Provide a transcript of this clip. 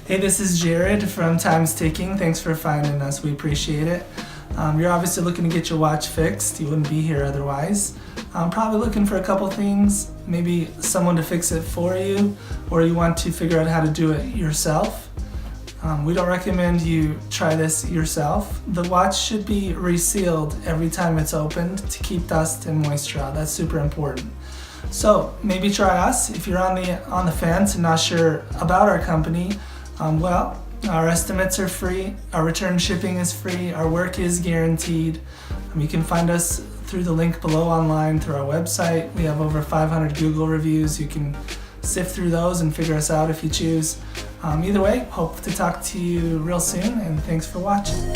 Hey, this is Jared from Time's Ticking. Thanks for finding us. We appreciate it. You're obviously looking to get your watch fixed. You wouldn't be here otherwise. Probably looking for a couple things, maybe someone to fix it for you, or you want to figure out how to do it yourself. We don't recommend you try this yourself. The watch should be resealed every time it's opened to keep dust and moisture out. That's super important. So maybe try us if you're on the fence and not sure about our company. Well, our estimates are free, our return shipping is free, our work is guaranteed. You can find us through the link below online through our website. We have over 500 Google reviews. You can sift through those and figure us out if you choose. Either way, hope to talk to you real soon, and thanks for watching.